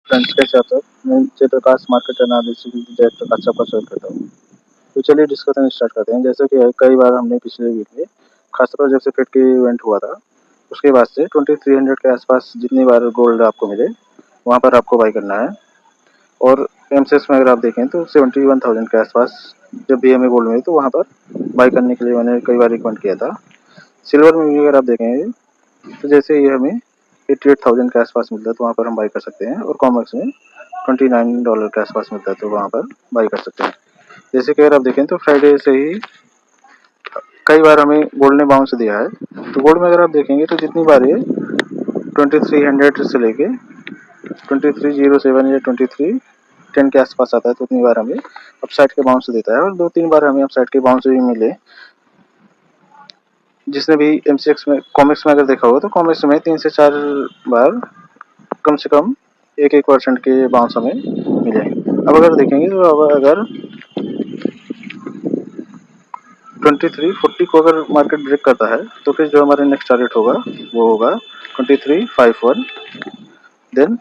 Friends कैसे आप सब। मैं जयप्रकाश मार्केट एनालिसिस जयप्रकाश आपका स्वागत करता हूँ। तो चलिए डिस्कशन स्टार्ट करते हैं। जैसे कि कई बार हमने पिछले वीक में खासतौर जब से फेड के इवेंट हुआ था उसके बाद से 2300 के आसपास जितनी बार गोल्ड आपको मिले वहाँ पर आपको बाई करना है। और एमसेस में अगर आप देखें तो 71,000 के आसपास जब भी हमें गोल्ड मिले तो वहाँ पर बाई करने के लिए मैंने कई बार रिकमेंड किया था। सिल्वर में भी अगर आप देखेंगे तो जैसे ये हमें 88,000 के आसपास मिलता है तो वहाँ पर हम बाई कर सकते हैं। और कॉमर्स में $29 के आसपास मिलता है तो वहाँ पर बाई कर सकते हैं। जैसे कि अगर आप देखें तो फ्राइडे से ही कई बार हमें गोल्ड ने बाउंस दिया है। तो गोल्ड में अगर आप देखेंगे तो जितनी बार ये 2300 से लेके 2307 या 2310 के आसपास आता है तो उतनी बार हमें अपसाइड के बाउंस देता है। और 2-3 बार हमें अपसाइड के बाउंस भी मिले। जिसने भी एमसीएक्स में कॉमिक्स में अगर देखा होगा तो कॉमिक्स में 3 से 4 बार कम से कम 1% के बाउंस हमें मिले। अब अगर देखेंगे तो अब अगर 2340 को अगर मार्केट ब्रेक करता है तो फिर जो हमारा नेक्स्ट टारगेट होगा वो होगा 2351। देन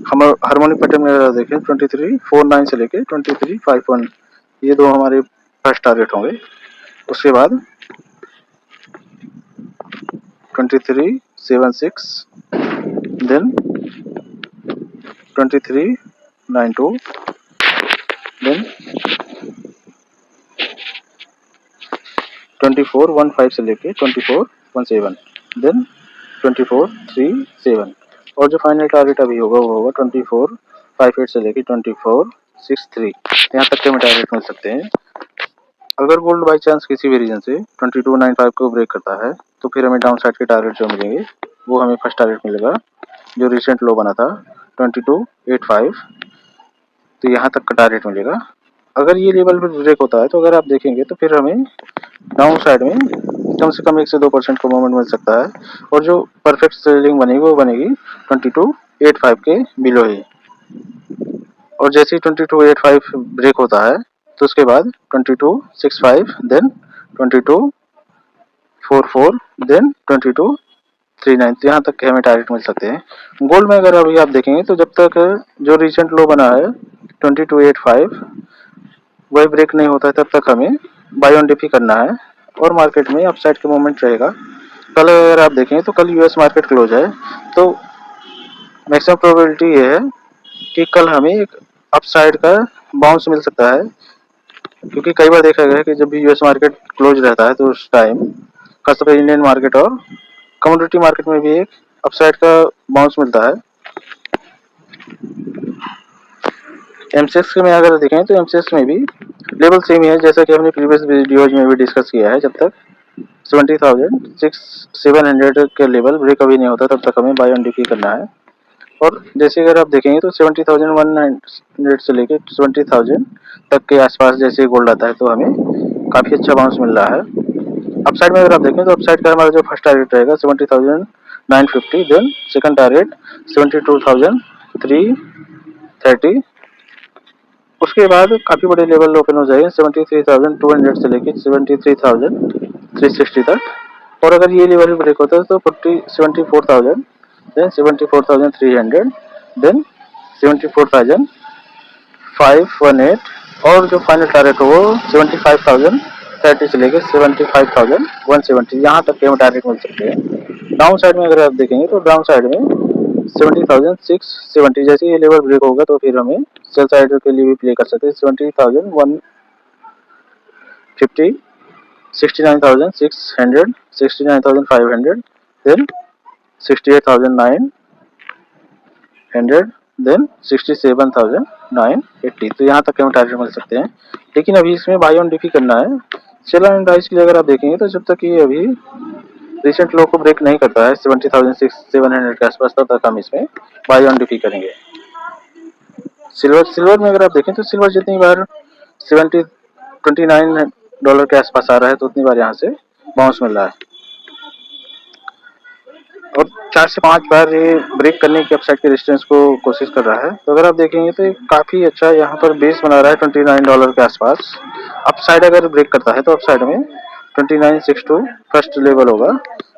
हम हार्मोनिक पैटर्न में अगर देखें 2349 से लेके 2351 ये दो हमारे फर्स्ट टारगेट होंगे। उसके बाद 2376, देन 2392, देन 2415 से लेके 2417, देन 2437 और जो फाइनल टारगेट अभी होगा वो होगा 2458 से लेके 2463। यहाँ तक के हमें टारगेट मिल सकते हैं। अगर गोल्ड बाई चांस किसी भी रीजन से 2295 को ब्रेक करता है तो फिर हमें डाउन साइड के टारगेट जो मिलेंगे वो हमें फर्स्ट टारगेट मिलेगा जो रिसेंट लो बना था 2285, तो यहाँ तक का टारगेट मिलेगा। अगर ये लेवल पर ब्रेक होता है तो अगर आप देखेंगे तो फिर हमें डाउन साइड में कम से कम 1 से 2% का मूवमेंट मिल सकता है। और जो परफेक्ट सेलिंग बनेगी वो बनेगी 2285 के बिलो ही। और जैसे ही 2285 ब्रेक होता है तो उसके बाद 2265, देन 2244, देन 2239, तो यहाँ तक के हमें टारगेट मिल सकते हैं। गोल्ड में अगर अभी आप देखेंगे तो जब तक जो रिसेंट लो बना है 2285 वही ब्रेक नहीं होता है तब तक हमें बाय ऑन डिप ही करना है। और मार्केट में अपसाइड का मोमेंट रहेगा। कल अगर आप देखें तो कल यूएस मार्केट क्लोज है तो मैक्सिमम प्रोबेबिलिटी ये है कि कल हमें एक अपसाइड का बाउंस मिल सकता है। क्योंकि कई बार देखा गया है कि जब भी यूएस मार्केट क्लोज रहता है तो उस टाइम खासतौर पर इंडियन मार्केट और कमोडिटी मार्केट में भी एक अपसाइड का बाउंस मिलता है। एमसीएक्स में अगर देखें तो एमसीएक्स में भी लेवल सेम ही है जैसा कि हमने प्रीवियस वीडियोज में भी डिस्कस किया है। जब तक 70,700 के लेवल ब्रेक अभी नहीं होता तब तक हमें बाय ऑन डिप ही करना है। और जैसे अगर आप देखेंगे तो 70,100 से लेके 20,000 तक के आसपास जैसे गोल्ड आता है तो हमें काफ़ी अच्छा बाउंस मिल रहा है। अपसाइड में अगर आप देखें तो अपसाइड का हमारा जो फर्स्ट टारगेट रहेगा 70,950, देन सेकंड टारगेट 72,330। उसके बाद काफ़ी बड़े लेवल ओपन हो जाएंगे 73,200 से लेके 73,360 तक। और अगर ये लेवल ब्रेक होता है तो 74,000, देन 74,300, देन 74,518 और जो फाइनल टारगेट हो वो 75,030 से लेकर 75,170 यहाँ तक के हम टारगेट मिल सकते हैं। डाउन साइड में अगर आप देखेंगे तो डाउन साइड में 70,670 जैसे ये लेवल ब्रेक होगा तो फिर हमें सेल साइड के लिए भी प्ले कर सकते हैं 70,150, 69,600, 69,500, देन 68,900, देन 67,980, तो यहाँ तक हमें टारगेट मिल सकते हैं। लेकिन अभी इसमें बाय ऑन डिप ही करना है। सेल एंड प्राइस के लिए अगर आप देखेंगे तो जब तक ये अभी रिसेंट लो को ब्रेक नहीं करता है 70,700 के आसपास तब तक हम इसमें बाय ऑन डिप ही करेंगे। सिल्वर में अगर आप देखें तो सिल्वर जितनी बार $29 के आसपास आ रहा है तो उतनी बार यहाँ से बाउंस मिल रहा है। और 4 से 5 बार ये ब्रेक करने की अपसाइड के रेजिस्टेंस को कोशिश कर रहा है। तो अगर आप देखेंगे तो काफ़ी अच्छा यहाँ पर बेस बना रहा है $29 के आसपास। अपसाइड अगर ब्रेक करता है तो अपसाइड में 2962 फर्स्ट लेवल होगा,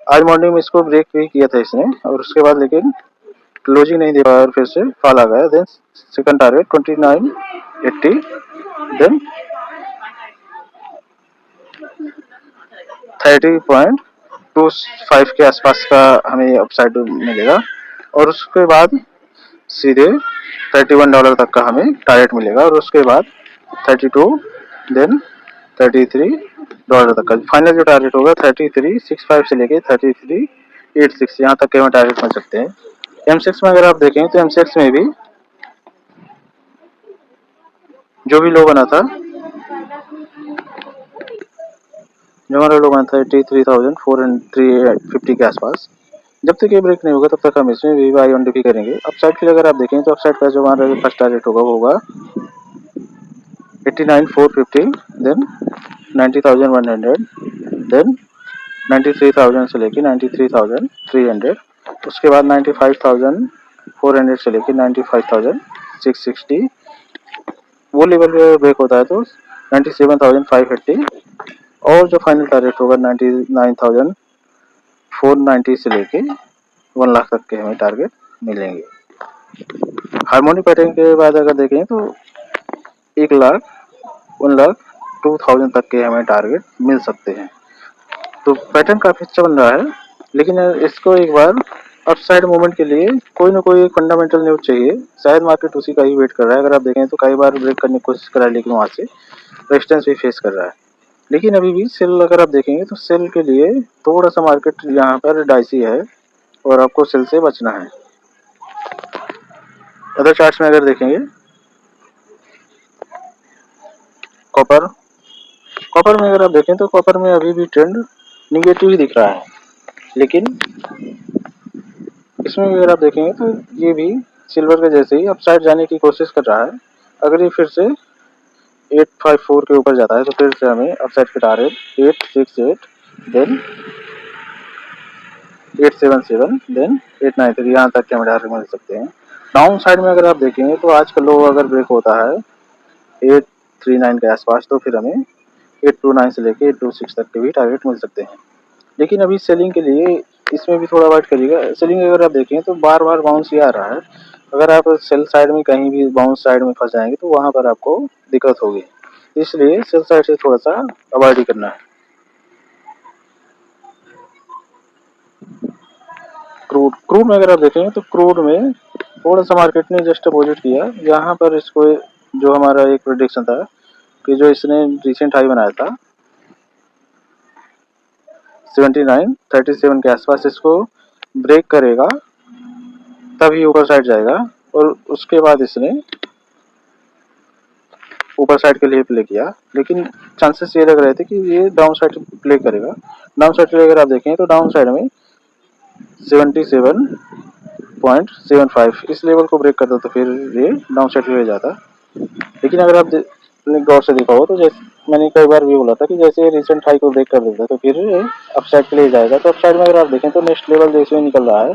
आज मॉर्निंग में इसको ब्रेक भी किया था इसने, और उसके बाद लेकिन क्लोजिंग नहीं दे पाया और फिर से फॉल आ गया। देन सेकंड टारगेट 2980, देन 30.25 के आसपास का हमें अपसाइड मिलेगा, और उसके बाद सीधे $31 तक का हमें टारगेट मिलेगा, और उसके बाद 32, देन $33 तक का फाइनल जो टारगेट होगा 3365 से लेके 3386 यहाँ तक के हमें टारगेट मिल सकते हैं। M6 में अगर आप देखें तो M6 में भी जो भी लो बना था, जो हमारा लो बना था 83,450 के आसपास, जब तक ये ब्रेक नहीं होगा तब तक हम इसमें भी बाई ऑन डिपी करेंगे। अपसाइड के लिए अगर आप देखें तो अपसाइड का जो हमारा फर्स्ट टारगेट होगा वो होगा 89,450, देन 90,100, देन 93,000 से लेके 93,300, उसके बाद 95,400 से लेके 95,660, वो लेवल पे ब्रेक होता है तो 97,580, और जो फाइनल टारगेट होगा 99,490 से लेके 1 लाख तक के हमें टारगेट मिलेंगे। हार्मोनिक पैटर्न के बाद अगर देखें तो 1,02,000 तक के हमें टारगेट मिल सकते हैं। तो पैटर्न काफ़ी अच्छा बन रहा है, लेकिन इसको एक बार अपसाइड मूवमेंट के लिए कोई ना कोई फंडामेंटल न्यूज चाहिए। शायद मार्केट उसी का ही वेट कर रहा है। अगर आप देखें तो कई बार ब्रेक करने की कोशिश करा है, लेकिन वहाँ से रेजिस्टेंस भी फेस कर रहा है। लेकिन अभी भी सेल अगर आप देखेंगे तो सेल के लिए थोड़ा सा मार्केट यहाँ पर डाइसी है, और आपको सेल से बचना है। अदर चार्ट्स में अगर देखेंगे, कॉपर में अगर आप देखें तो कॉपर में अभी भी ट्रेंड निगेटिव ही दिख रहा है, लेकिन इसमें अगर आप देखेंगे तो ये भी सिल्वर के जैसे ही अपसाइड जाने की कोशिश कर रहा है। अगर ये फिर से 854 के ऊपर जाता है तो फिर से हमें अपसाइड के टारगेट 868, देन 877, देन 893 यहाँ तक के हमें टारगेट मिल सकते हैं। डाउन साइड में अगर आप देखेंगे तो आज का लो अगर ब्रेक होता है 839 के आसपास तो फिर हमें 829 से लेके 826 तक के भी टारगेट मिल सकते हैं। लेकिन अभी सेलिंग के लिए इसमें भी थोड़ा वेट करिएगा। सेलिंग अगर आप देखें तो बार बार बाउंस ही आ रहा है। अगर आप सेल साइड में कहीं भी बाउंस साइड में फंस जाएंगे तो वहाँ पर आपको दिक्कत होगी, इसलिए सेल साइड से थोड़ा सा अवॉइड ही करना है। क्रूड में अगर आप देखेंगे तो क्रूड में थोड़ा सा मार्केट ने जस्ट अपोजिट किया। यहाँ पर इसको जो हमारा एक प्रेडिक्शन था कि जो इसने रिसेंट हाई बनाया था 7937 के आसपास, इसको ब्रेक करेगा तभी ऊपर साइड जाएगा, और उसके बाद इसने ऊपर साइड के लिए प्ले किया। लेकिन चांसेस ये लग रहे थे कि ये डाउन साइड प्ले करेगा। डाउन साइड के लिए अगर आप देखें तो डाउन साइड में 77.75 इस लेवल को ब्रेक करता तो फिर ये डाउन साइड पे जाता। लेकिन अगर आप गौर से देखा हो तो जैसे मैंने कई बार भी बोला था कि जैसे रिसेंट हाई को ब्रेक कर देता है तो फिर अपसाइड के लिए जाएगा। तो अपसाइड में अगर आप देखें तो नेक्स्ट लेवल जैसे निकल रहा है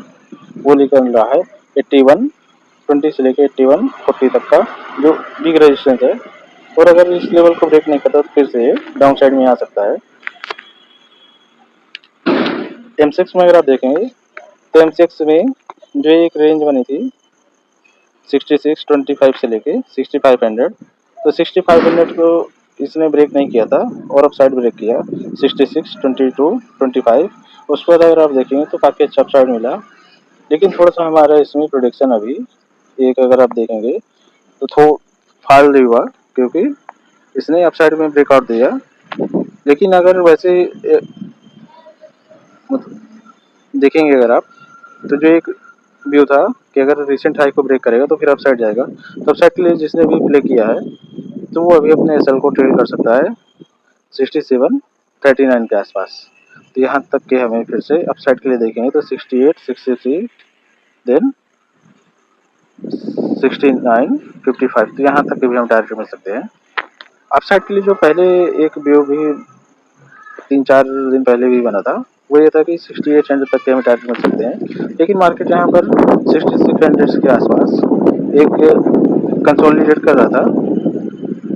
वो निकल रहा है 8120 से लेके 8140 तक का जो बिग रेजिस्टेंस है, और अगर इस लेवल को ब्रेक नहीं करता तो फिर से डाउन साइड में आ सकता है। M6 में अगर आप देखेंगे तो M6 में जो एक रेंज बनी थी 6625 से लेके 6500, तो 6500 को इसने ब्रेक नहीं किया था और अपसाइड ब्रेक किया 66, 22, 25। उस पर अगर आप देखेंगे तो काफ़ी अच्छा अपसाइड मिला। लेकिन थोड़ा सा हमारा इसमें प्रोडिक्शन अभी एक अगर आप देखेंगे तो फॉल नहीं हुआ, क्योंकि इसने अपसाइड में ब्रेकआउट दिया। लेकिन अगर वैसे देखेंगे अगर आप तो जो एक व्यू था कि अगर रिसेंट हाई को ब्रेक करेगा तो फिर अपसाइड जाएगा, तो अपसाइड के लिए जिसने भी प्ले किया है तो वो अभी अपने एसएल को ट्रेड कर सकता है 6739 के आसपास। तो यहाँ तक के हमें फिर से अपसाइड के लिए देखेंगे तो 68, 63, देन 69, 55, तो यहाँ तक के भी हम टारगेट मिल सकते हैं। अपसाइड के लिए जो पहले एक व्यू भी 3-4 दिन पहले भी बना था वो ये था कि 6800 तक के हमें टारगेट मिल सकते हैं। लेकिन मार्केट यहाँ पर 6600 के आसपास एक कंसोलिडेट कर रहा था,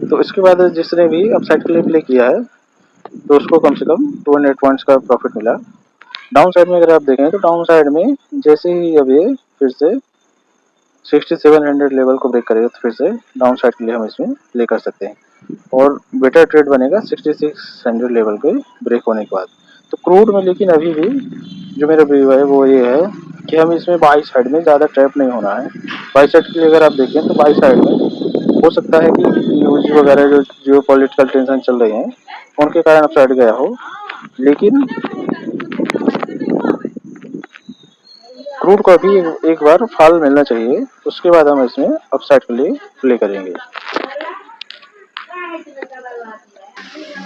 तो इसके बाद जिसने भी अपसाइड के लिए प्ले किया है तो उसको कम से कम 200 पॉइंट्स का प्रॉफिट मिला। डाउन साइड में अगर आप देखें तो डाउन साइड में जैसे ही अब ये फिर से 6700 लेवल को ब्रेक करेगा तो फिर से डाउन साइड के लिए हम इसमें प्ले कर सकते हैं और बेटर ट्रेड बनेगा 6600 लेवल के ब्रेक होने के बाद। तो क्रूड में लेकिन अभी भी जो मेरा व्यू है वो ये है कि हम इसमें बाई साइड में ज़्यादा ट्रैप नहीं होना है। बाई साइड के लिए अगर आप देखें तो बाई साइड में हो सकता है कि न्यूज वगैरह जो जियो पॉलिटिकल टेंशन चल रही हैं उनके कारण अप साइड गया हो, लेकिन क्रूड को अभी एक बार फॉल मिलना चाहिए, उसके बाद हम इसमें अप साइड के लिए प्ले करेंगे।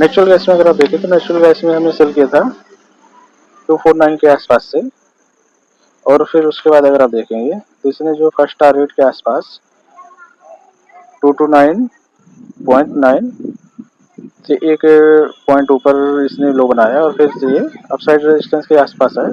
नेचुरल गैस में अगर आप देखें तो नेचुरल गैस में हमने सेल किया था 249 के आसपास से, और फिर उसके बाद अगर आप देखेंगे तो इसने जो फर्स्ट टारगेट के आसपास 229.9 से एक पॉइंट ऊपर इसने लो बनाया और फिर से ये अपसाइड रेजिस्टेंस के आसपास है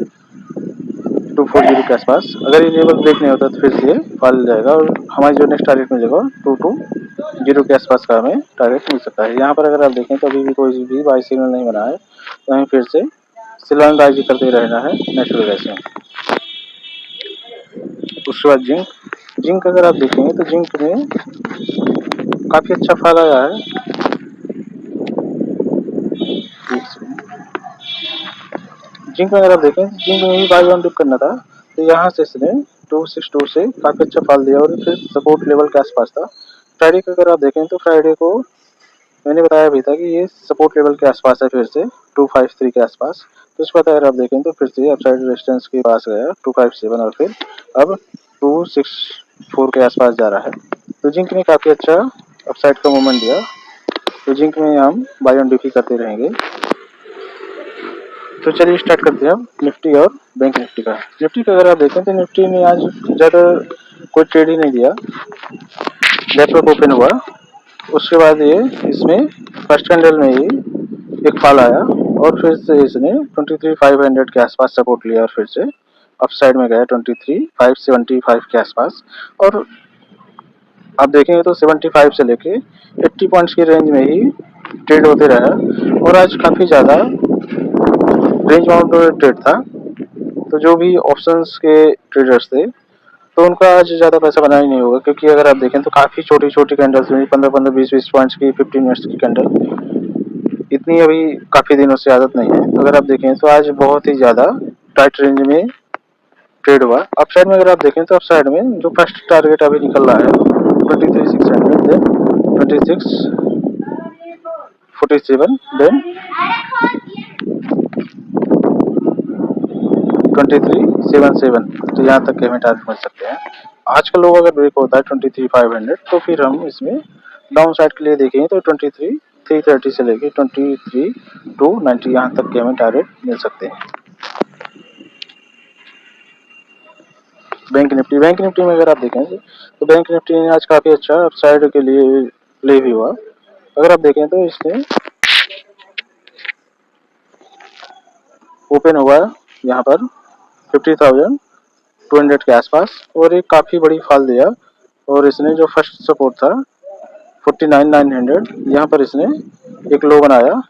240 के आसपास। अगर ये लेवल ब्रेक नहीं होता तो फिर से ये फॉल जाएगा और हमारी जो नेक्स्ट टारगेट मिलेगा 220 के आसपास का हमें टारगेट मिल सकता है। यहाँ पर अगर आप देखें तो अभी भी कोई भी बाई सिग्नल नहीं बना है, तो हमें फिर से सिलानबाजी करते रहना है नेचुरल गैस में। उसके बाद जिंक अगर आप देखेंगे तो जिंक में काफ़ी अच्छा फॉल आया है। जिंक में अगर आप देखें तो जिंक में भी बाई वन डिप करना था, तो यहाँ से इसने 262 से काफ़ी अच्छा फॉल दिया और फिर सपोर्ट लेवल के आसपास था। फ्राइडे को अगर आप देखें तो फ्राइडे को मैंने बताया भी था कि ये सपोर्ट लेवल के आसपास है, फिर से 253 के आसपास। तो इसके बाद अगर आप देखें तो फिर से अपसाइड रेजिस्टेंस के पास गया 257 और फिर अब 264 के आसपास जा रहा है। तो जिंक ने काफ़ी अच्छा अपसाइड का मूवमेंट दिया, तो जिंक में हम बाय ऑन डिप करते रहेंगे। तो चलिए स्टार्ट करते हैं अब निफ्टी और बैंक निफ्टी का। निफ्टी का अगर आप देखें तो निफ्टी ने आज ज़्यादा कोई ट्रेड ही नहीं दिया, गैप अप ओपन हुआ, उसके बाद ये इसमें फर्स्ट कैंडल में ही एक फॉल आया और फिर से इसने 23,500 के आसपास सपोर्ट लिया और फिर से अप साइड में गया 23,575 के आसपास। और आप देखेंगे तो 75 से लेके 80 पॉइंट्स की रेंज में ही ट्रेड होते रहा और आज काफ़ी ज़्यादा रेंज बाउंड ट्रेड था। तो जो भी ऑप्शंस के ट्रेडर्स थे तो उनका आज ज़्यादा पैसा बना ही नहीं होगा, क्योंकि अगर आप देखें तो काफ़ी छोटी छोटी कैंडल्स हुई, 15-15, 20-20 पॉइंट्स की, 15 मिनट्स की कैंडल, इतनी अभी काफ़ी दिनों से आदत नहीं है। तो अगर आप देखें तो आज बहुत ही ज़्यादा टाइट रेंज में ट्रेड हुआ। अप साइड में अगर आप देखें तो अप साइड में जो फर्स्ट टारगेट अभी निकल रहा है 23,600, देन 26,47, देन 23,77, तो यहाँ तक के हमें टारगेट मिल सकते हैं। आज का लो अगर ब्रेक होता है 23,500 तो फिर हम इसमें डाउन साइड के लिए देखेंगे तो 23,330 से लेके 23,290 यहाँ तक के हमें टारगेट मिल सकते हैं। बैंक निफ्टी में अगर आप देखें तो बैंक निफ्टी ने आज काफ़ी अच्छा अपसाइड के लिए प्ले भी हुआ। अगर आप देखें तो इसने ओपन हुआ यहाँ पर 50,200 के आसपास और एक काफ़ी बड़ी फॉल दिया और इसने जो फर्स्ट सपोर्ट था 49,900 यहाँ पर इसने एक लो बनाया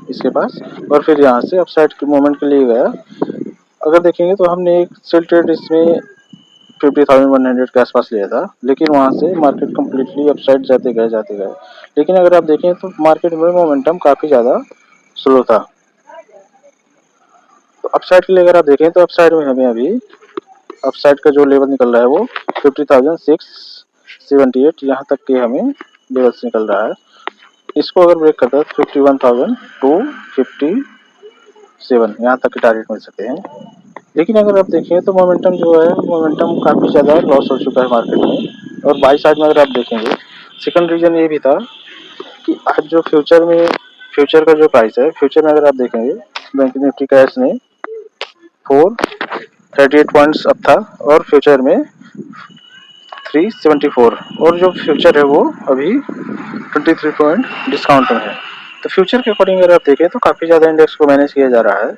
इसके पास और फिर यहाँ से अपसाइड के मोमेंट के लिए गया। अगर देखेंगे तो हमने एक सेल ट्रेड इसमें 50,100 के आसपास लिया था, लेकिन वहाँ से मार्केट कम्प्लीटली अपसाइड जाते गए। लेकिन अगर आप देखें तो मार्केट में मोमेंटम काफ़ी ज़्यादा स्लो था। तो अपसाइड के लिए अगर आप देखें तो अपसाइड में हमें अभी अपसाइड का जो लेवल निकल रहा है वो 50,678 यहाँ तक के हमें लेवल्स निकल रहा है। इसको अगर ब्रेक करता है तो 51,257 यहाँ तक के टारगेट मिल सकते हैं। लेकिन अगर आप देखें तो मोमेंटम जो है मोमेंटम काफ़ी ज़्यादा लॉस हो चुका है मार्केट में। और बाई साइड में अगर आप देखेंगे सेकंड रीजन ये भी था कि आज जो फ्यूचर का जो प्राइस है, फ्यूचर में अगर आप देखेंगे बैंक निफ्टी का इसने 438 पॉइंट्स अप था और फ्यूचर में 374 और जो फ्यूचर है वो अभी 23 पॉइंट डिस्काउंट में है। तो फ्यूचर के अकॉर्डिंग अगर आप देखें तो काफ़ी ज़्यादा इंडेक्स को मैनेज किया जा रहा है।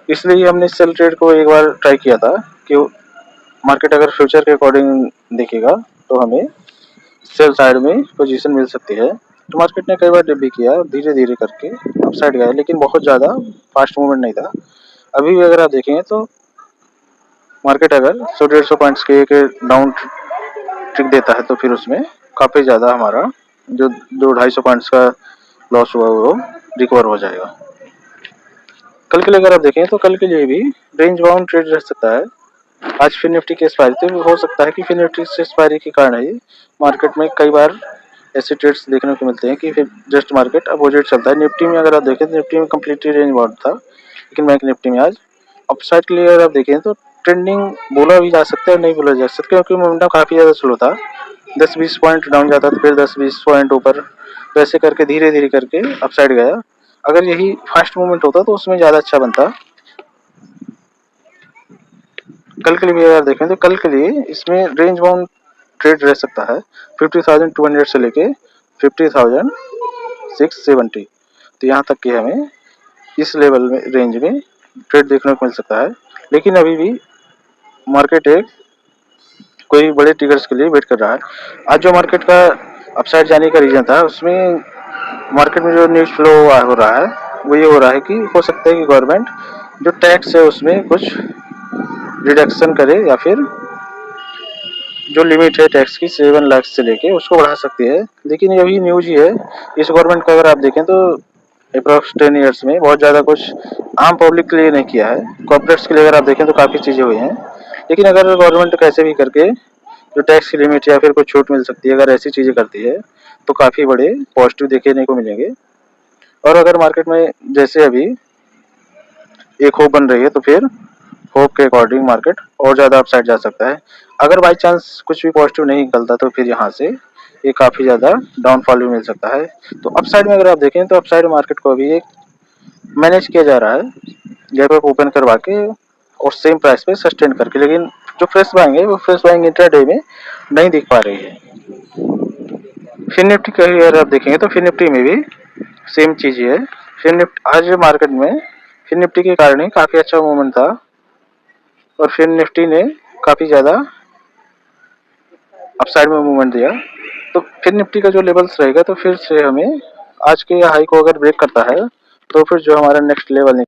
इसलिए हमने सेल ट्रेड को एक बार ट्राई किया था कि मार्केट अगर फ्यूचर के अकॉर्डिंग देखेगा तो हमें सेल साइड में पोजीशन मिल सकती है। तो मार्केट ने कई बार डिप भी किया, धीरे धीरे करके अपसाइड गया, लेकिन बहुत ज़्यादा फास्ट मूवमेंट नहीं था। अभी भी अगर आप देखेंगे तो मार्केट अगर 100-150 पॉइंट्स के एक डाउन ट्रिक देता है तो फिर उसमें काफ़ी ज़्यादा हमारा जो 200-250 पॉइंट्स का लॉस हुआ वो रिकवर हो जाएगा। कल के लिए अगर आप देखें तो कल के लिए भी रेंज बाउंड ट्रेड रह सकता है। आज फिर निफ्टी की एक्सपायरी थी, हो सकता है कि फिर निफ्टी से एक्सपायरी के कारण ही मार्केट में कई बार ऐसे ट्रेड्स देखने को मिलते हैं कि फिर जस्ट मार्केट अपोजिट चलता है। निफ्टी में अगर आप देखें तो निफ्टी में कम्प्लीटली रेंज बाउंड था, लेकिन बैंक निफ्टी में आज अपसाइड के लिए अगर आप देखें तो ट्रेंडिंग बोला भी जा सकता है और नहीं बोला जा सकता, क्योंकि मोमेंटम काफ़ी ज़्यादा स्लो था। 10-20 पॉइंट डाउन जाता तो फिर 10-20 पॉइंट ऊपर, वैसे करके धीरे धीरे करके अपसाइड गया। अगर यही फास्ट मूवमेंट होता तो उसमें ज़्यादा अच्छा बनता। कल के लिए भी अगर देखें तो कल के लिए इसमें रेंज बाउंड ट्रेड रह सकता है 50,200 से लेके 50,670, तो यहाँ तक कि हमें इस लेवल में रेंज में ट्रेड देखने को मिल सकता है। लेकिन अभी भी मार्केट एक कोई बड़े ट्रिगर्स के लिए वेट कर रहा है। आज जो मार्केट का अपसाइड जाने का रीजन था उसमें मार्केट में जो न्यूज़ फ्लो हो रहा है वो ये हो रहा है कि हो सकता है कि गवर्नमेंट जो टैक्स है उसमें कुछ रिडक्शन करे या फिर जो लिमिट है टैक्स की 7 लाख से लेके उसको बढ़ा सकती है। लेकिन ये भी न्यूज़ ही है, इस गवर्नमेंट का अगर आप देखें तो अप्रॉक्स 10 ईयर्स में बहुत ज़्यादा कुछ आम पब्लिक के लिए नहीं किया है। कॉर्पोरेट्स के लिए अगर आप देखें तो काफ़ी चीज़ें हुई हैं, लेकिन अगर गवर्नमेंट कैसे भी करके जो टैक्स की लिमिट या फिर कुछ छूट मिल सकती है, अगर ऐसी चीज़ें करती है तो काफ़ी बड़े पॉजिटिव देखने को मिलेंगे। और अगर मार्केट में जैसे अभी एक होप बन रही है तो फिर होप के अकॉर्डिंग मार्केट और ज़्यादा अपसाइड जा सकता है। अगर बाई चांस कुछ भी पॉजिटिव नहीं निकलता तो फिर यहाँ से ये काफ़ी ज़्यादा डाउनफॉल भी मिल सकता है। तो अपसाइड में अगर आप देखें तो अपसाइड मार्केट को अभी एक मैनेज किया जा रहा है गैप अप ओपन करवा के और सेम प्राइस पे सस्टेन करके, लेकिन जो फ्रेश बाइंग है वो फ्रेश बाइंग इंट्राडे में नहीं दिख पा रही है। फिर निफ्टी का अगर आप देखेंगे तो फिर निफ्टी में भी सेम चीज़ है। फिर निफ्टी आज मार्केट में फिर निफ्टी के कारण ही काफ़ी अच्छा मूवमेंट था और फिर निफ्टी ने काफ़ी ज़्यादा अपसाइड में मूवमेंट दिया। तो फिर निफ्टी का जो लेवल्स रहेगा तो फिर से हमें आज के हाई को अगर ब्रेक करता है तो फिर जो हमारा नेक्स्ट लेवल